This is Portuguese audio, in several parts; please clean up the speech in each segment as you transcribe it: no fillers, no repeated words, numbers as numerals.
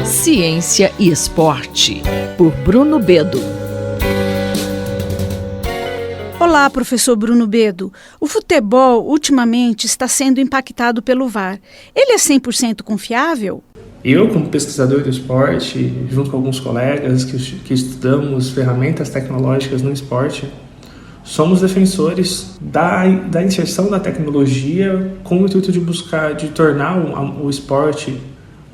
Ciência e Esporte, por Bruno Bedo. Olá, professor Bruno Bedo. O futebol, ultimamente, está sendo impactado pelo VAR. Ele é 100% confiável? Eu, como pesquisador do esporte, junto com alguns colegas que estudamos ferramentas tecnológicas no esporte, somos defensores da inserção da tecnologia com o intuito de tornar o esporte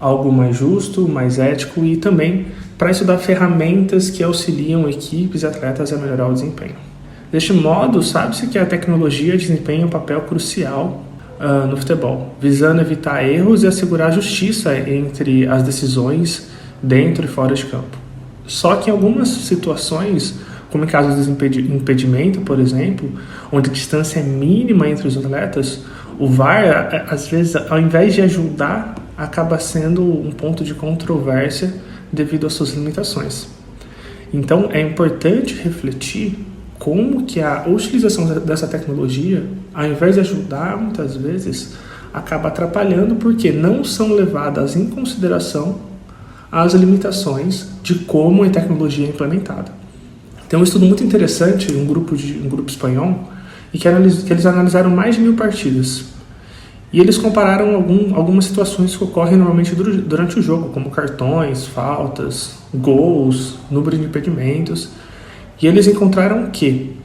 algo mais justo, mais ético e também para estudar ferramentas que auxiliam equipes e atletas a melhorar o desempenho. Deste modo, sabe-se que a tecnologia desempenha um papel crucial no futebol, visando evitar erros e assegurar a justiça entre as decisões dentro e fora de campo. Só que em algumas situações, como em casos de impedimento, por exemplo, onde a distância é mínima entre os atletas, o VAR, às vezes, ao invés de ajudar, acaba sendo um ponto de controvérsia devido às suas limitações. Então, é importante refletir como que a utilização dessa tecnologia, ao invés de ajudar, muitas vezes, acaba atrapalhando porque não são levadas em consideração as limitações de como a tecnologia é implementada. Tem um estudo muito interessante, um grupo espanhol, e que eles analisaram mais de 1000 partidas. E eles compararam algumas situações que ocorrem normalmente durante o jogo, como cartões, faltas, gols, número de impedimentos. E eles encontraram que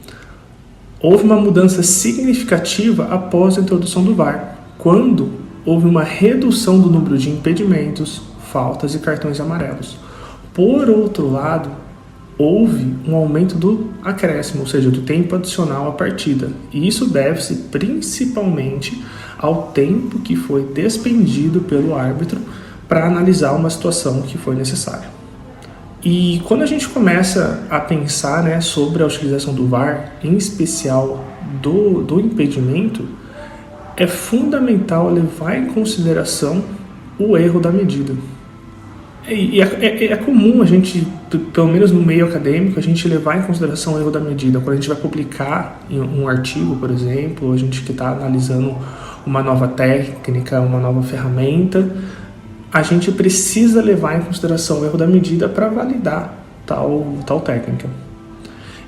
houve uma mudança significativa após a introdução do VAR, quando houve uma redução do número de impedimentos, faltas e cartões amarelos. Por outro lado, houve um aumento do acréscimo, ou seja, do tempo adicional à partida. E isso deve-se principalmente ao tempo que foi despendido pelo árbitro para analisar uma situação que foi necessária. E quando a gente começa a pensar, sobre a utilização do VAR, em especial do impedimento, é fundamental levar em consideração o erro da medida. E é comum a gente, pelo menos no meio acadêmico, a gente levar em consideração o erro da medida. Quando a gente vai publicar um artigo, por exemplo, a gente que está analisando uma nova técnica, uma nova ferramenta, a gente precisa levar em consideração o erro da medida para validar tal técnica.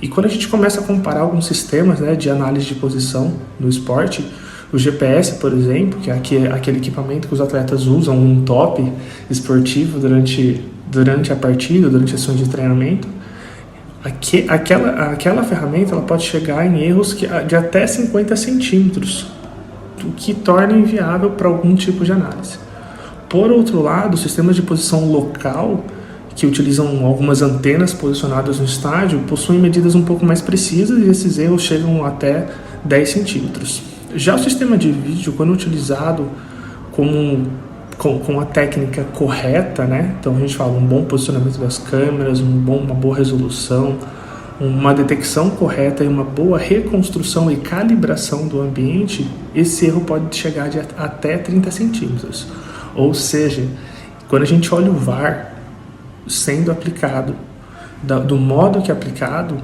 E quando a gente começa a comparar alguns sistemas de análise de posição no esporte, o GPS, por exemplo, que é aquele equipamento que os atletas usam, um top esportivo durante a partida, durante as sessões de treinamento, aquela ferramenta ela pode chegar em erros de até 50 centímetros, o que torna inviável para algum tipo de análise. Por outro lado, sistemas de posição local, que utilizam algumas antenas posicionadas no estádio, possuem medidas um pouco mais precisas e esses erros chegam até 10 centímetros. Já o sistema de vídeo, quando utilizado com a técnica correta, então a gente fala um bom posicionamento das câmeras, uma boa resolução, uma detecção correta e uma boa reconstrução e calibração do ambiente, esse erro pode chegar até 30 centímetros. Ou seja, quando a gente olha o VAR sendo aplicado do modo que é aplicado,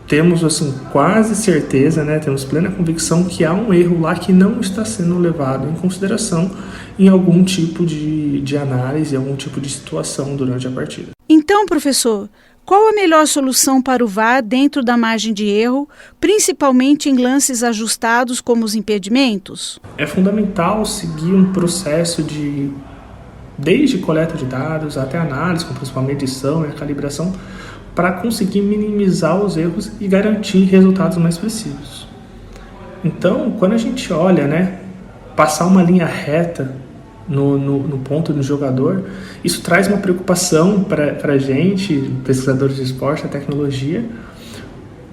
temos quase certeza, temos plena convicção que há um erro lá que não está sendo levado em consideração em algum tipo de análise, algum tipo de situação durante a partida. Então, professor, qual a melhor solução para o VAR dentro da margem de erro, principalmente em lances ajustados como os impedimentos? É fundamental seguir um processo desde coleta de dados até análise, com principalmente edição e a calibração, para conseguir minimizar os erros e garantir resultados mais precisos. Então, quando a gente olha, passar uma linha reta no ponto do jogador, isso traz uma preocupação para a gente, pesquisadores de esporte, a tecnologia,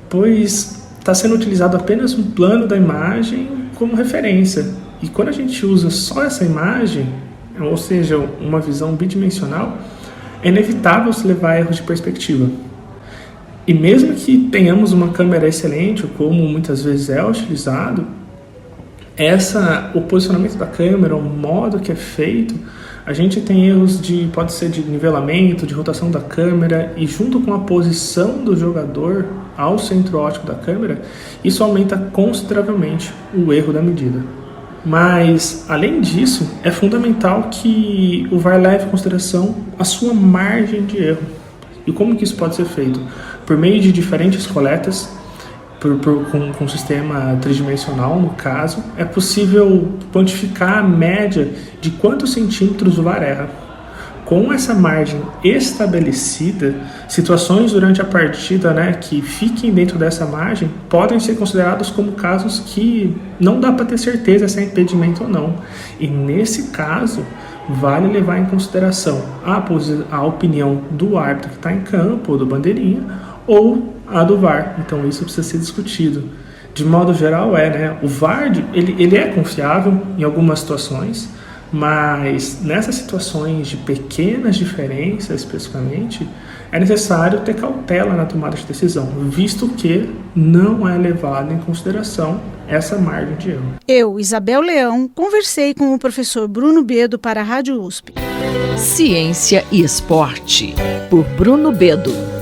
pois está sendo utilizado apenas um plano da imagem como referência. E quando a gente usa só essa imagem, ou seja, uma visão bidimensional, é inevitável se levar a erros de perspectiva. E mesmo que tenhamos uma câmera excelente, como muitas vezes é utilizado, o posicionamento da câmera, o modo que é feito, a gente tem erros pode ser de nivelamento, de rotação da câmera, e junto com a posição do jogador ao centro óptico da câmera, isso aumenta consideravelmente o erro da medida. Mas, além disso, é fundamental que o VAR leve em consideração a sua margem de erro. E como que isso pode ser feito? Por meio de diferentes coletas, com um sistema tridimensional, no caso, é possível quantificar a média de quantos centímetros o VAR erra. Com essa margem estabelecida, situações durante a partida, que fiquem dentro dessa margem podem ser considerados como casos que não dá para ter certeza se é impedimento ou não. E nesse caso, vale levar em consideração a opinião do árbitro que está em campo, ou do bandeirinha, ou a do VAR. Então isso precisa ser discutido. De modo geral, o VAR ele é confiável em algumas situações, mas nessas situações de pequenas diferenças, especificamente, é necessário ter cautela na tomada de decisão, visto que não é levado em consideração essa margem de erro. Eu, Isabel Leão, conversei com o professor Bruno Bedo para a Rádio USP. Ciência e Esporte, por Bruno Bedo.